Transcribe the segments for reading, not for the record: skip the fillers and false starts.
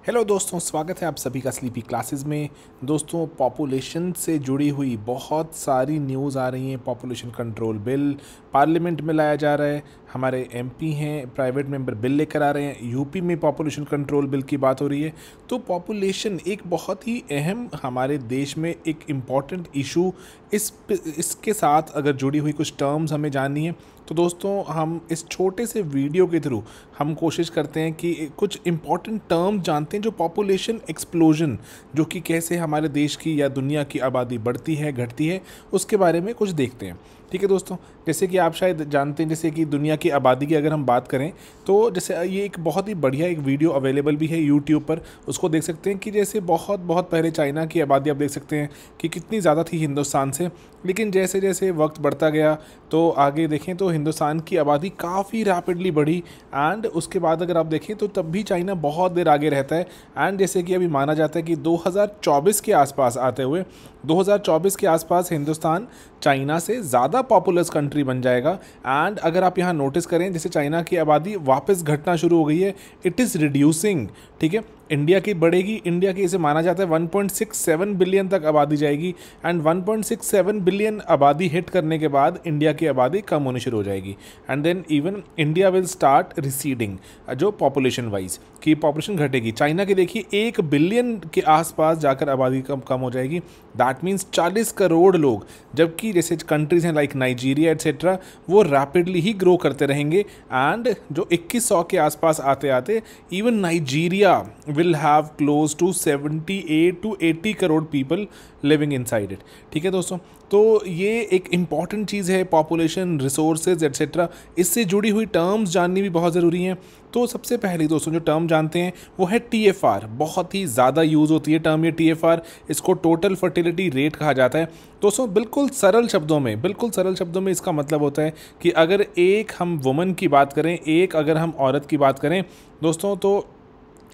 Hello दोस्तों, स्वागत है आप सभी का स्लीपी क्लासेस में। दोस्तों, पॉपुलेशन से जुड़ी हुई बहुत सारी न्यूज़ आ रही हैं। पॉपुलेशन कंट्रोल बिल पार्लियामेंट में लाया जा रहा है, हमारे एमपी हैं प्राइवेट मेंबर बिल लेकर आ रहे हैं, यूपी में पॉपुलेशन कंट्रोल बिल की बात हो रही है। तो पॉपुलेशन एक बहुत ही अहम हमारे देश में एक इम्पॉर्टेंट इशू, इसके साथ अगर जुड़ी हुई कुछ टर्म्स हमें जाननी है तो दोस्तों हम इस छोटे से वीडियो के थ्रू हम कोशिश करते हैं कि कुछ इम्पॉर्टेंट टर्म जानते हैं जो पॉपुलेशन एक्सप्लोजन, जो कि कैसे हमारे देश की या दुनिया की आबादी बढ़ती है घटती है, उसके बारे में कुछ देखते हैं। ठीक है दोस्तों, जैसे कि आप शायद जानते हैं, जैसे कि दुनिया की आबादी की अगर हम बात करें तो जैसे ये एक बहुत ही बढ़िया एक वीडियो अवेलेबल भी है यूट्यूब पर, उसको देख सकते हैं कि जैसे बहुत बहुत पहले चाइना की आबादी आप देख सकते हैं कि कितनी ज़्यादा थी हिंदुस्तान से, लेकिन जैसे जैसे वक्त बढ़ता गया तो आगे देखें तो हिंदुस्तान की आबादी काफ़ी रैपिडली बढ़ी। एंड उसके बाद अगर आप देखें तो तब भी चाइना बहुत देर आगे रहता है। एंड जैसे कि अभी माना जाता है कि 2024 के आसपास आते हुए 2024 के आसपास हिंदुस्तान चाइना से ज़्यादा पॉपुलस कंट्री बन जाएगा। एंड अगर आप यहाँ नोटिस करें, जैसे चाइना की आबादी वापस घटना शुरू हो गई है, इट इज़ रिड्यूसिंग। ठीक है, इंडिया की बढ़ेगी, इंडिया की इसे माना जाता है 1.67 बिलियन तक आबादी जाएगी। एंड 1.67 बिलियन आबादी हिट करने के बाद इंडिया की आबादी कम होनी शुरू हो जाएगी। And then even India will start receding, जो पॉपुलेशन वाइज की पॉपुलेशन घटेगी। चाइना की देखिए 1 बिलियन के आसपास जाकर आबादी कम हो जाएगी। दैट मीन्स 40 करोड़ लोग, जबकि जैसे कंट्रीज हैं लाइक नाइजीरिया एट्सेट्रा वो रैपिडली ही ग्रो करते रहेंगे। एंड जो 2100 के आसपास आते आते even Nigeria will have close to 78 to 80 crore people living inside it। ठीक है दोस्तों, तो ये एक इम्पॉर्टेंट चीज़ है, पॉपुलेशन, रिसोर्सेज एट्सेट्रा, इससे जुड़ी हुई टर्म्स जाननी भी बहुत ज़रूरी हैं। तो सबसे पहले दोस्तों जो टर्म जानते हैं वो है TFR। बहुत ही ज़्यादा यूज़ होती है टर्म ये TFR, इसको टोटल फर्टिलिटी रेट कहा जाता है। दोस्तों बिल्कुल सरल शब्दों में इसका मतलब होता है कि अगर एक हम वुमन की बात करें, एक अगर हम औरत की बात करें दोस्तों, तो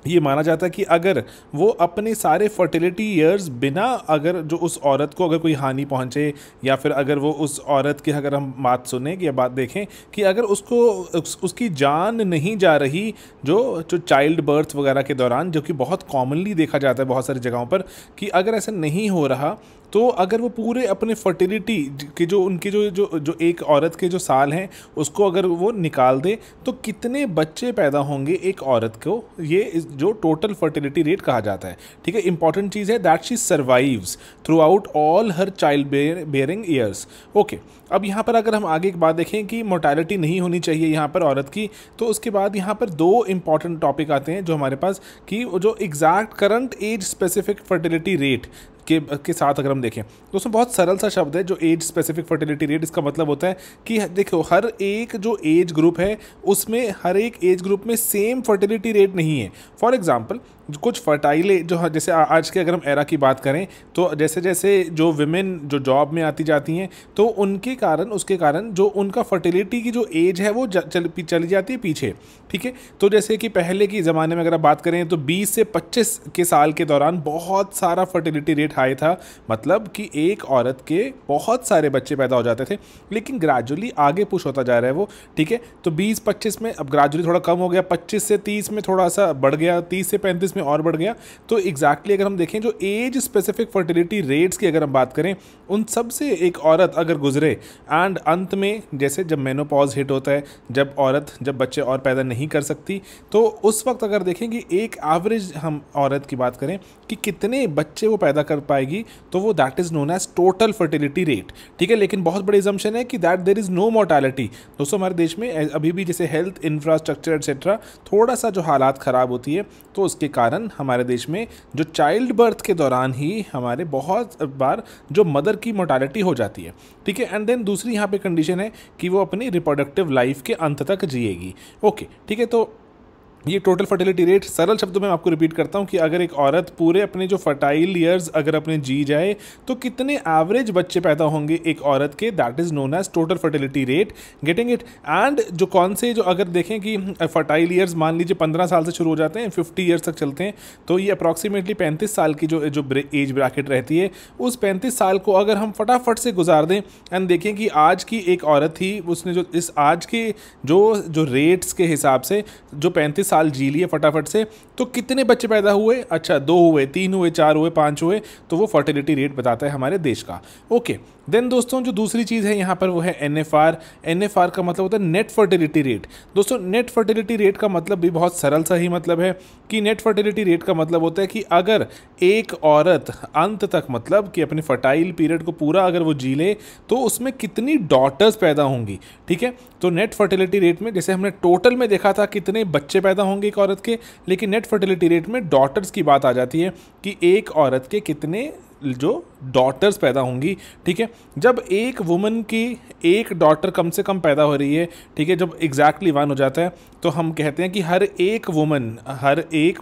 ये माना जाता है कि अगर वो अपने सारे फर्टिलिटी ईयर्स बिना, अगर जो उस औरत को अगर कोई हानि पहुंचे या फिर अगर वो उस औरत की अगर हम बात सुने या बात देखें कि अगर उसको उसकी जान नहीं जा रही जो चाइल्ड बर्थ वगैरह के दौरान, जो कि बहुत कॉमनली देखा जाता है बहुत सारी जगहों पर, कि अगर ऐसा नहीं हो रहा तो अगर वो पूरे अपने फर्टिलिटी के जो उनके जो एक औरत के जो साल हैं उसको अगर वो निकाल दे तो कितने बच्चे पैदा होंगे एक औरत को, ये जो टोटल फर्टिलिटी रेट कहा जाता है। ठीक है, इंपॉर्टेंट चीज़ है that she survives through out all her child bearing years. Okay, अब यहाँ पर अगर हम आगे एक बात देखें कि मोर्टेलिटी नहीं होनी चाहिए यहाँ पर औरत की, तो उसके बाद यहाँ पर 2 इंपॉर्टेंट टॉपिक आते हैं जो हमारे पास, कि जो exact current age specific fertility rate के साथ अगर हम देखें दोस्तों, बहुत सरल सा शब्द है जो एज स्पेसिफिक फर्टिलिटी रेट। इसका मतलब होता है कि देखो हर एक जो एज ग्रुप है उसमें हर एक एज ग्रुप में सेम फर्टिलिटी रेट नहीं है। फॉर एग्जांपल कुछ फर्टाइल जो जैसे आज के अगर हम एरा की बात करें तो जैसे जैसे जो विमेन जो जॉब में आती जाती हैं तो उसके कारण जो उनका फर्टिलिटी की जो एज है वो चली जाती है पीछे। ठीक है, तो जैसे कि पहले के ज़माने में अगर आप बात करें तो 20 से 25 के साल के दौरान बहुत सारा फर्टिलिटी रेट हाई था, मतलब कि एक औरत के बहुत सारे बच्चे पैदा हो जाते थे। लेकिन ग्रेजुअली आगे पुश होता जा रहा है वो। ठीक है, तो 20-25 में अब ग्रेजुअली थोड़ा कम हो गया, 25 से 30 में थोड़ा सा बढ़ गया, 30 से 35 में और बढ़ गया। तो एग्जैक्टली अगर हम देखें जो एज स्पेसिफिक फर्टिलिटी रेट्स की अगर हम बात करें, उन सब से एक औरत अगर गुजरे एंड अंत में जैसे जब मेनोपॉज हिट होता है, जब बच्चे और पैदा नहीं कर सकती, तो उस वक्त अगर देखें कि एक एवरेज हम औरत की बात करें कि कितने बच्चे वो पैदा कर पाएगी, तो वो that is known as total fertility rate. ठीक है, लेकिन बहुत बड़ी असम्पशन है कि that there is no mortality. दोस्तों हमारे देश में अभी भी जैसे हेल्थ इंफ्रास्ट्रक्चर एट्सेट्रा थोड़ा सा जो हालात ख़राब होती है, तो उसके कारण हमारे देश में जो चाइल्ड बर्थ के दौरान ही हमारे बहुत बार जो मदर की मोर्टेलिटी हो जाती है। ठीक है, एंड देन दूसरी यहाँ पे कंडीशन है कि वो अपनी रिप्रोडक्टिव लाइफ के अंत तक जिएगी। ओके, ठीक है, तो ये टोटल फर्टिलिटी रेट सरल शब्दों में आपको रिपीट करता हूँ कि अगर एक औरत पूरे अपने जो फर्टाइल ईयर्स अगर अपने जी जाए तो कितने एवरेज बच्चे पैदा होंगे एक औरत के, that is known as total fertility rate. Getting it? And जो कौन से जो अगर देखें कि फर्टाइल ईयर्स मान लीजिए 15 साल से शुरू हो जाते हैं, 50 ईयर्स तक चलते हैं, तो ये अप्रॉक्सीमेटली 35 साल की जो एज ब्रैकेट रहती है, उस 35 साल को अगर हम फटाफट से गुजार दें एंड देखें कि आज की एक औरत थी, उसने जो इस आज के जो रेट्स के हिसाब से जो 35 साल जी लिए फटाफट से, तो कितने बच्चे पैदा हुए? अच्छा, 2 हुए, 3 हुए, 4 हुए, 5 हुए, तो वो फर्टिलिटी रेट बताता है हमारे देश का। ओके, देन दोस्तों जो दूसरी चीज़ है यहाँ पर वो है NFR। NFR का मतलब होता है नेट फर्टिलिटी रेट। दोस्तों नेट फर्टिलिटी रेट का मतलब भी बहुत सरल सा ही मतलब है कि नेट फर्टिलिटी रेट का मतलब होता है कि अगर एक औरत अंत तक, मतलब कि अपने फर्टाइल पीरियड को पूरा अगर वो जी ले, तो उसमें कितनी डॉटर्स पैदा होंगी। ठीक है, तो नेट फर्टिलिटी रेट में जैसे हमने टोटल में देखा था कितने बच्चे पैदा होंगे एक औरत के, लेकिन नेट फर्टिलिटी रेट में डॉटर्स की बात आ जाती है कि एक औरत के कितने जो डॉटर्स पैदा होंगी। ठीक है, जब एक वुमन की एक डॉटर कम से कम पैदा हो रही है, ठीक है, जब एग्जैक्टली 1 हो जाता है, तो हम कहते हैं कि हर एक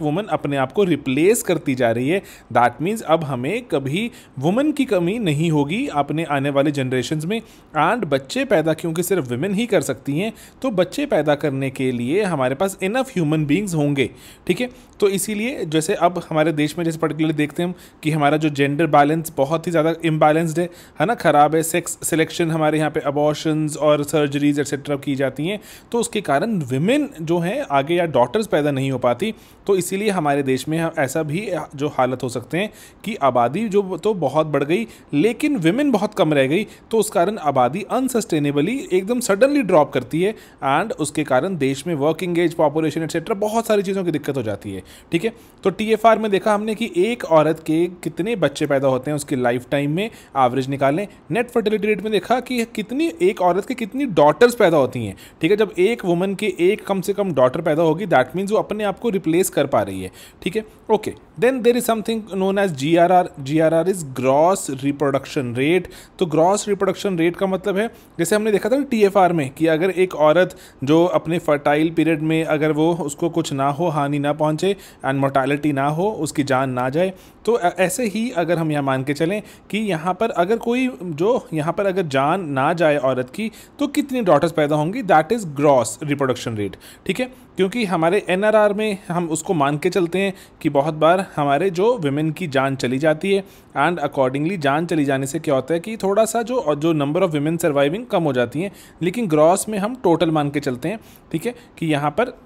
वुमन अपने आप को रिप्लेस करती जा रही है। दैट मीन्स अब हमें कभी वुमन की कमी नहीं होगी अपने आने वाले जनरेशन्स में। एंड बच्चे पैदा क्योंकि सिर्फ वुमेन ही कर सकती हैं, तो बच्चे पैदा करने के लिए हमारे पास इनफ ह्यूमन बींग्स होंगे। ठीक है, तो इसीलिए जैसे अब हमारे देश में जैसे पर्टिकुलरली देखते हैं हम कि हमारा जो जेंडर बैलेंस बहुत ही ज़्यादा इम्बैलेंस्ड है ना, ख़राब है। सेक्स सिलेक्शन हमारे यहाँ पे अबॉर्शंस और सर्जरीज एक्सेट्रा की जाती हैं, तो उसके कारण विमेन जो हैं आगे या डॉटर्स पैदा नहीं हो पाती। तो इसीलिए हमारे देश में ऐसा भी जो हालत हो सकते हैं कि आबादी जो तो बहुत बढ़ गई लेकिन विमेन बहुत कम रह गई, तो उस कारण आबादी अनसस्टेनेबली एकदम सडनली ड्रॉप करती है एंड उसके कारण देश में वर्किंग एज पॉपुलेशन एक्सेट्रा बहुत सारी चीज़ों की दिक्कत हो जाती है। ठीक है, तो TFR में देखा हमने कि एक औरत के कितने बच्चे पैदा होते हैं उसकी लाइफ टाइम में, एवरेज निकालें। नेट फर्टिलिटी रेट में देखा कि कितनी एक औरत के कितनी डॉटर्स पैदा होती हैं। ठीक है, जब एक वुमन के एक कम से कम डॉटर पैदा होगी, दैट मीन्स वो अपने आप को रिप्लेस कर पा रही है। ठीक है, okay, then there is something known as GRR। GRR इज ग्रॉस रिप्रोडक्शन रेट। तो ग्रॉस रिप्रोडक्शन रेट का मतलब है जैसे हमने देखा था ना TFR में कि अगर एक औरत जो अपने फर्टाइल पीरियड में अगर वो उसको कुछ ना हो, हानि ना पहुंचे एंड मोर्टालिटी ना हो, उसकी जान ना जाए, तो ऐसे ही अगर हम यहाँ मान के चलें कि यहाँ पर अगर कोई जो यहाँ पर अगर जान ना जाए औरत की, तो कितनी डॉटर्स पैदा होंगी, that is gross reproduction rate. ठीक है, क्योंकि हमारे NRR में हम उसको मान के चलते हैं कि बहुत बार हमारे जो विमेन की जान चली जाती है एंड अकॉर्डिंगली जान चली जाने से क्या होता है कि थोड़ा सा जो नंबर ऑफ़ विमेन सर्वाइविंग कम हो जाती हैं, लेकिन ग्रॉस में हम टोटल मान के चलते हैं। ठीक है, कि यहाँ पर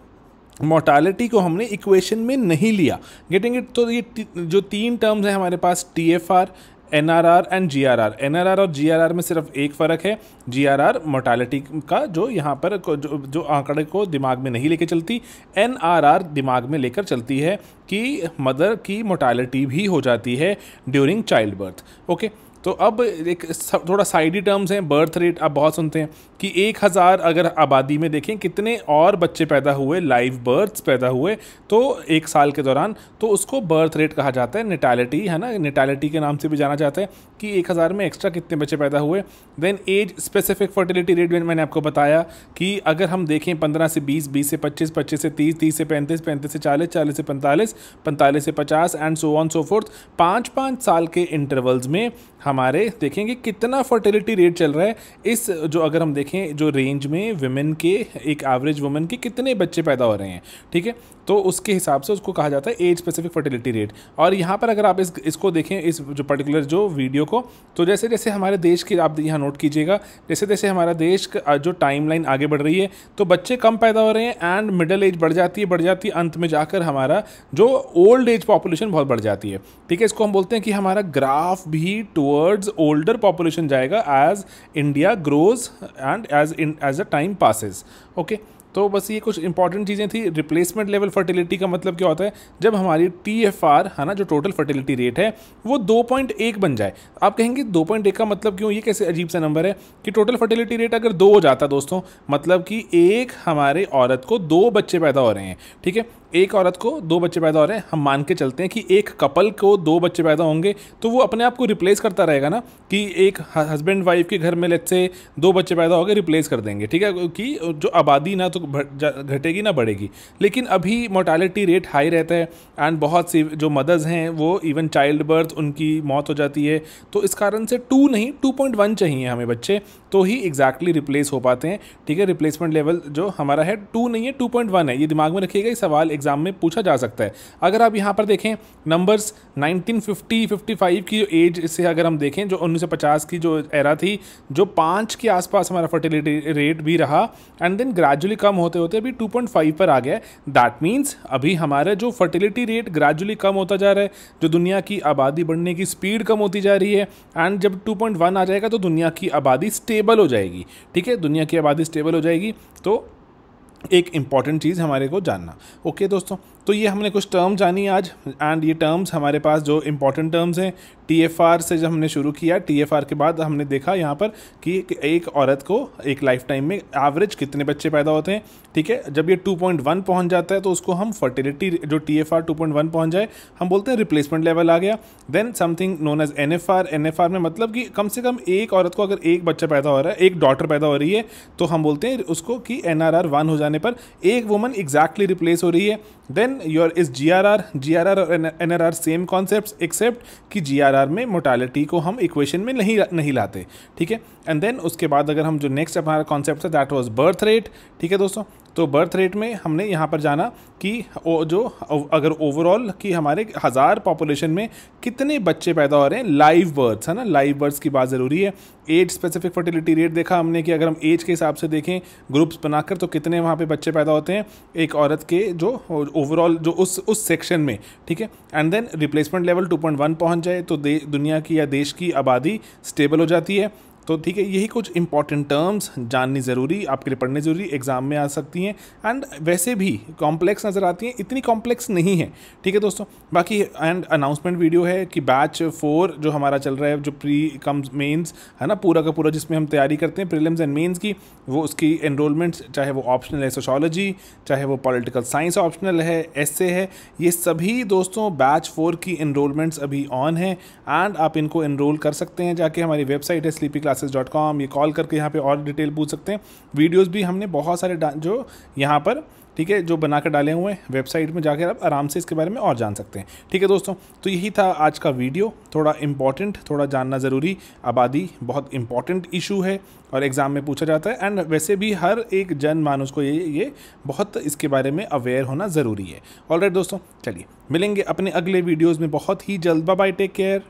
मोर्टालिटी को हमने इक्वेशन में नहीं लिया। Getting it? तो ये जो 3 टर्म्स हैं हमारे पास, TFR, NRR and GRR। NRR और GRR में सिर्फ एक फ़र्क है, GRR मोर्टालिटी का जो यहाँ पर जो आंकड़े को दिमाग में नहीं लेके चलती, NRR दिमाग में लेकर चलती है कि मदर की मोर्टालिटी भी हो जाती है ड्यूरिंग चाइल्ड बर्थ। ओके, तो अब एक थोड़ा साइडी टर्म्स हैं। बर्थ रेट आप बहुत सुनते हैं कि 1000 अगर आबादी में देखें कितने और बच्चे पैदा हुए, लाइव बर्थ्स पैदा हुए तो 1 साल के दौरान, तो उसको बर्थ रेट कहा जाता है, नेटालिटी है ना, नेटालिटी के नाम से भी जाना जाता है कि 1000 में एक्स्ट्रा कितने बच्चे पैदा हुए। Then age specific fertility rate मैंने आपको बताया कि अगर हम देखें 15 से 20, 20 से 25, 25 से 30, 30 से 35, 35 से 40, 40 से 45, 45 से 50 and so on so fourth. 5-5 साल के इंटरवल्स में हमारे देखेंगे कितना फर्टिलिटी रेट चल रहा है। इस जो अगर हम देखें जो रेंज में विमेन के, एक एवरेज वुमन के कितने बच्चे पैदा हो रहे हैं, ठीक है, तो उसके हिसाब से उसको कहा जाता है एज स्पेसिफिक फर्टिलिटी रेट। और यहाँ पर अगर आप इसको देखें, इस जो पर्टिकुलर जो वीडियो को, तो जैसे जैसे हमारे देश की आप यहाँ नोट कीजिएगा, जैसे जैसे हमारा देश का जो टाइमलाइन आगे बढ़ रही है तो बच्चे कम पैदा हो रहे हैं एंड मिडिल एज बढ़ जाती है, अंत में जाकर हमारा जो ओल्ड एज पॉपुलेशन बहुत बढ़ जाती है। ठीक है, इसको हम बोलते हैं कि हमारा ग्राफ भी टुवर्ड्स ओल्डर पॉपुलेशन जाएगा as India grows and as a time passes. Okay, तो बस ये कुछ इंपॉर्टेंट चीज़ें थी। रिप्लेसमेंट लेवल फर्टिलिटी का मतलब क्या होता है, जब हमारी TFR है ना, जो टोटल फर्टिलिटी रेट है, वो 2.1 बन जाए। आप कहेंगे 2.1 का मतलब क्यों, ये कैसे अजीब सा नंबर है कि टोटल फर्टिलिटी रेट अगर 2 हो जाता दोस्तों, मतलब कि एक हमारे औरत को 2 बच्चे पैदा हो रहे हैं। ठीक है, एक औरत को 2 बच्चे पैदा हो रहे हैं, हम मान के चलते हैं कि एक कपल को 2 बच्चे पैदा होंगे, तो वो अपने आप को रिप्लेस करता रहेगा ना, कि एक हस्बैंड वाइफ के घर में लेट्स से 2 बच्चे पैदा हो गए, रिप्लेस कर देंगे। ठीक है, कि जो आबादी ना तो घटेगी ना बढ़ेगी। लेकिन अभी मोर्टालिटी रेट हाई रहता है एंड बहुत सी जो मदर्स हैं वो इवन चाइल्ड बर्थ उनकी मौत हो जाती है, तो इस कारण से 2 नहीं 2.1 चाहिए हमें बच्चे, तो ही एग्जैक्टली रिप्लेस हो पाते हैं। ठीक है, रिप्लेसमेंट लेवल जो हमारा है 2 नहीं है 2.1 है, ये दिमाग में रखिएगा, ये सवाल एग्जाम में पूछा जा सकता है। अगर आप यहाँ पर देखें नंबर्स 1950-55 की जो एज से अगर हम देखें, जो 1950 की जो एरा थी, जो 5 के आसपास हमारा फर्टिलिटी रेट भी रहा एंड देन ग्रेजुअली कम होते होते अभी 2.5 पर आ गया। दैट मीन्स अभी हमारा जो फर्टिलिटी रेट ग्रेजुअली कम होता जा रहा है, जो दुनिया की आबादी बढ़ने की स्पीड कम होती जा रही है, एंड जब 2.1 आ जाएगा तो दुनिया की आबादी स्टेबल हो जाएगी। ठीक है, दुनिया की आबादी स्टेबल हो जाएगी, तो एक इम्पॉर्टेंट चीज़ हमारे को जानना। ओके दोस्तों, तो ये हमने कुछ टर्म जानी आज, एंड ये टर्म्स हमारे पास जो इम्पॉर्टेंट टर्म्स हैं, TFR से जब हमने शुरू किया, TFR के बाद हमने देखा यहाँ पर कि एक औरत को एक लाइफ टाइम में एवरेज कितने बच्चे पैदा होते हैं। ठीक है, जब ये 2.1 पहुँच जाता है तो उसको हम फर्टिलिटी, जो TFR 2.1 पहुँच जाए, हम बोलते हैं रिप्लेसमेंट लेवल आ गया। Then something known as NFR में मतलब कि कम से कम एक औरत को अगर एक बच्चा पैदा हो रहा है, एक डॉटर पैदा हो रही है, तो हम बोलते हैं उसको कि NRR 1 हो जाने पर एक वुमन एग्जैक्टली रिप्लेस हो रही है। देन योर इज GRR और NRR सेम कॉन्सेप्ट्स, एक्सेप्ट कि GRR में मोर्टालिटी को हम इक्वेशन में नहीं लाते। ठीक है, एंड देन उसके बाद अगर हम जो नेक्स्ट हमारा कॉन्सेप्ट है दैट वाज बर्थ रेट। ठीक है दोस्तों, तो बर्थ रेट में हमने यहाँ पर जाना कि जो अगर ओवरऑल कि हमारे 1000 पॉपुलेशन में कितने बच्चे पैदा हो रहे हैं, लाइव बर्थ्स है ना, लाइव बर्थ्स की बात ज़रूरी है। एज स्पेसिफिक फर्टिलिटी रेट देखा हमने कि अगर हम एज के हिसाब से देखें ग्रुप्स बनाकर तो कितने वहाँ पे बच्चे पैदा होते हैं एक औरत के जो ओवरऑल जो उस सेक्शन में। ठीक है, एंड देन रिप्लेसमेंट लेवल 2.1 पहुँच जाए तो दुनिया की या देश की आबादी स्टेबल हो जाती है। तो ठीक है, यही कुछ इंपॉर्टेंट टर्म्स जाननी ज़रूरी, आपके लिए पढ़नी ज़रूरी, एग्जाम में आ सकती हैं, एंड वैसे भी कॉम्प्लेक्स नज़र आती हैं, इतनी कॉम्प्लेक्स नहीं है। ठीक है दोस्तों, बाकी एंड अनाउंसमेंट वीडियो है कि बैच 4 जो हमारा चल रहा है, जो प्री कम्स मेंस है ना, पूरा का पूरा जिसमें हम तैयारी करते हैं प्रीलिम्स एंड मेंस की, वो उसकी एनरोलमेंट चाहे वो ऑप्शनल है सोशोलॉजी, चाहे वो पॉलिटिकल साइंस ऑप्शनल है, एसए है, ये सभी दोस्तों बैच 4 की एनरोलमेंट्स अभी ऑन है, एंड आप इनको एनरोल कर सकते हैं जाके। हमारी वेबसाइट है sleepyclasses.com, ये कॉल करके यहाँ पे और डिटेल पूछ सकते हैं। वीडियोस भी हमने बहुत सारे जो यहाँ पर ठीक है जो बनाकर डाले हुए हैं, वेबसाइट में जाकर आप आराम से इसके बारे में और जान सकते हैं। ठीक है दोस्तों, तो यही था आज का वीडियो, थोड़ा इम्पॉर्टेंट, थोड़ा जानना ज़रूरी। आबादी बहुत इंपॉर्टेंट इशू है और एग्ज़ाम में पूछा जाता है, एंड वैसे भी हर एक जनमानस को ये बहुत इसके बारे में अवेयर होना ज़रूरी है। ऑलराइट दोस्तों, चलिए मिलेंगे अपने अगले वीडियोज़ में बहुत ही जल्द। Bye bye, take care.